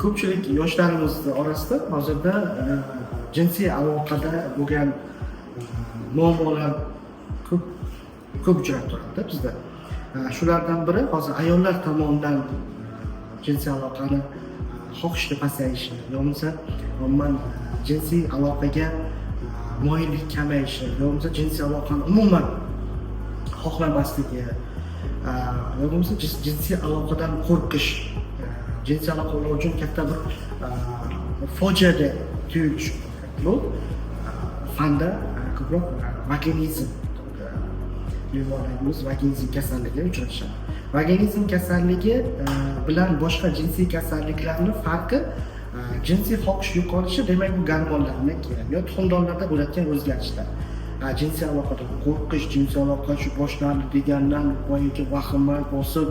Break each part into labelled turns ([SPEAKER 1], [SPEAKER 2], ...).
[SPEAKER 1] Ko'pchilik yoshlarimiz orasida hozirda jinsiy aloqada bo'lgan muammolar ko'p ko'p uchrab turadi bizda. Shulardan biri hozir ayollar tomonidan jinsiy aloqani xohishni pasayishi, yo'qsa umuman jinsiy aloqaga moyillik kamayishi, yo'qsa jinsiy aloqani umuman xohlamasligi, yo'qsa jinsiy aloqadan qo'rqish, jinsiy aloqa ular uchun katta bir fojiadek tuyulishi. Bu fanda ko'proq vaginizm bemorlarimiz vaginizm kasalligiga uchrashadi. Vaginizm kasalligi bilan boshqa jinsiy kasalliklarning farqi jinsiy xohish yo'qolishi, demak bu gormonlarning yo tuxumdonlarda bo'layotgan o'zgarishlar. Jinsiy aloqadan qo'rqish, jinsiy aloqa shu boshlandi degandan boyagi vahima bosib,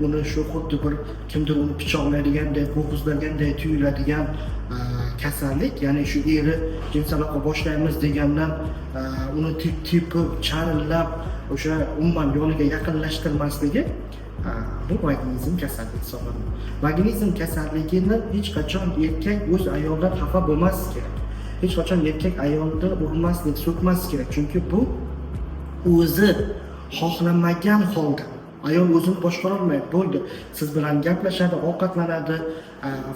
[SPEAKER 1] uni shu xuddi bir kimdir uni pichoqlaydigandek, bo'g'izlaganday tuyuladigan kasallik, ya'ni shu eri jinsiy aloqa boshlaymiz degandan uni tepib, charillab, o'sha umuman yoniga yaqinlashtirmasligi bu vaginizm kasalligi hisoblanadi. Vaginizm kasalligini hech qachon erkak o'z ayoldan xafa bo'lmasligi kerak. Hech qachon erkak ayolni urmaslik, so'kmaslik kerak. Chunki bu o'zi xohlamagan holda ayol o'zini boshqara olmaydi. Bo'ldi. Siz bilan gaplashadi, ovqatlanadi,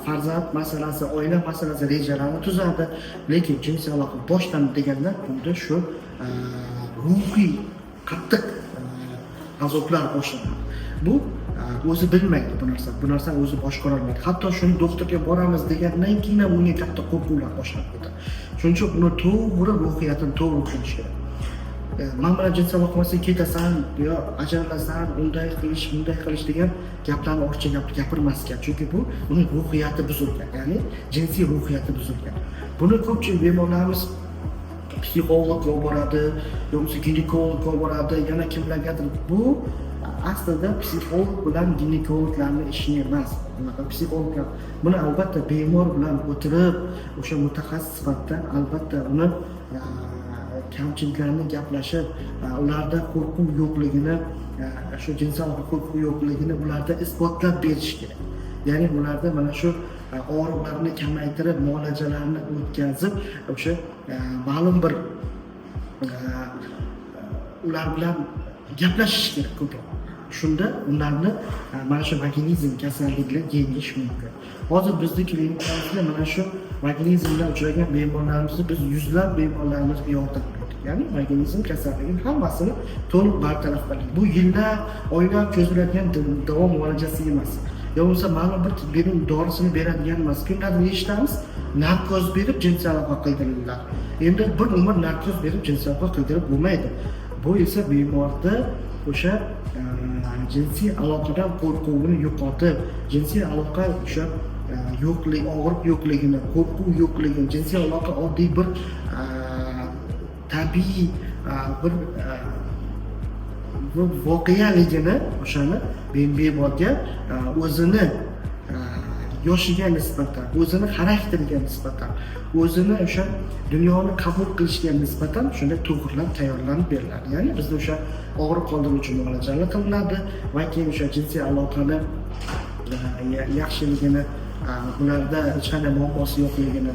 [SPEAKER 1] farzand masalasi, oila masalasi rejalarini tuzadi, lekin jinsiy aloqa boshlandi deganda bunda shu ruhiy qattiq azoblar boshlanadi. Bu o'zi bilmaydi bu narsani o'zi boshqara olmaydi. Hatto shuni doktorga boramiz degandan keyin ham unga katta qo'rquvlar boshlanib ketadi. Shuning uchun uni to'g'ri ruhiyatini to'g'ri qilish kerak. Men bilan jinsiy aloqa qilsang ketasan, yo ajralasan, unday qilish, bunday qilish degan gaplarni ortiqcha gapirmas kerak. Chunki bu uning ruhiyati buzilgan, ya'ni jinsiy ruhiyati buzilgan. Buni ko'pchilik bemorlarimiz psixologga boradi, yoki ginekologga boradi, yana kimlargadir. Bu aslida psixolog bilan ginekologlarning ishi emas. Psixologlar buni albatta bemor bilan o'tirib, o'sha mutaxassis sifatida albatta uni kamchiliklarini gaplashib, ularda qo'rquv yo'qligini, shu jinsiy aloqa qo'rquv yo'qligini ularda isbotlab berish kerak. Ya'ni ularda mana shu og'riqlarni kamaytirib, muolajalarni o'tkazib, o'sha ma'lum bir ular bilan gaplashish kerak ko'proq. Shunda ularni mana shu vaginizm kasalligini yengish mumkin. Hozir bizning klinikalarimizda mana shu vaginizm bilan uchragan bemorlarimizni biz yuzlab bemorlarimizga yordam berdik. Ya'ni vaginizm kasalligining hammasini to'liq bartaraf qildik. Bu yillar, oylar cho'ziladigan davom muolajasi emas. Yo'qsa ma'lum bir tibbiy dorisini beradigan emas. Kunlarda eshitamiz, narkoz berib jinsiy aloqa qildiriladi. Endi bir umr narkoz berib jinsiy aloqa qildirib bo'lmaydi. Bu esa bemorda o'sha jinsiy aloqadan qo'rquvini yo'qotib, jinsiy aloqa o'sha yo'qlik, og'riq yo'qligini, qo'rquv yo'qligini, jinsiy aloqa oddiy bir tabiiy bir voqealigini o'shani bemorga o'zini yoshiga nisbatan, o'zini xarakteriga nisbatan, o'zini o'sha dunyoni qabul qilishga nisbatan shunday to'g'rilab tayyorlanib beriladi. Ya'ni bizda o'sha og'riq qoldiruvchi muolajalar qilinadi va keyin o'sha jinsiy aloqani yaxshiligini, ularda hech qanday muammosi yo'qligini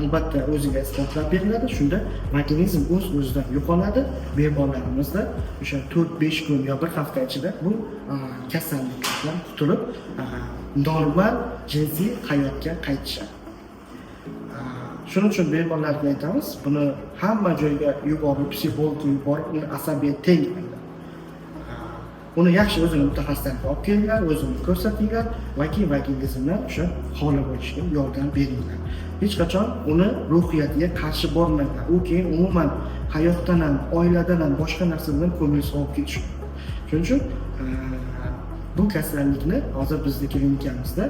[SPEAKER 1] albatta o'ziga isbotlab beriladi. Shunda vaginizm o'z-o'zidan yo'qoladi. Bemorlarimizda o'sha 4-5 kun yo 1 hafta ichida bu kasallikdan qutulib normal jinsiy hayotga qaytishadi. Shuning uchun bemorlarga aytamiz, buni hamma joyga yuborib, psixologga yuborib, uni asabiyat tengmaydi. Uni yaxshi o'zini mutaxassislarga olib kelinglar, o'zini ko'rsatinglar va keyin vaginizmdan o'sha xoli bo'lishga yordam beringlar. Hech qachon uni ruhiyatiga qarshi bormanglar. U keyin umuman hayotdan ham, oiladan ham, boshqa narsadan ko'ngil sovib ketishi mumkin. Shuning uchun bu kasallikni hozir bizning klinikamizda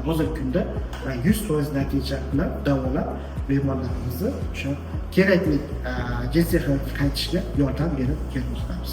[SPEAKER 1] hozirgi kunda 100% natija bilan davolab bemorlarimizni o'sha kerakli jinsiy hayotga qaytishga yordam berib kelmoqdamiz.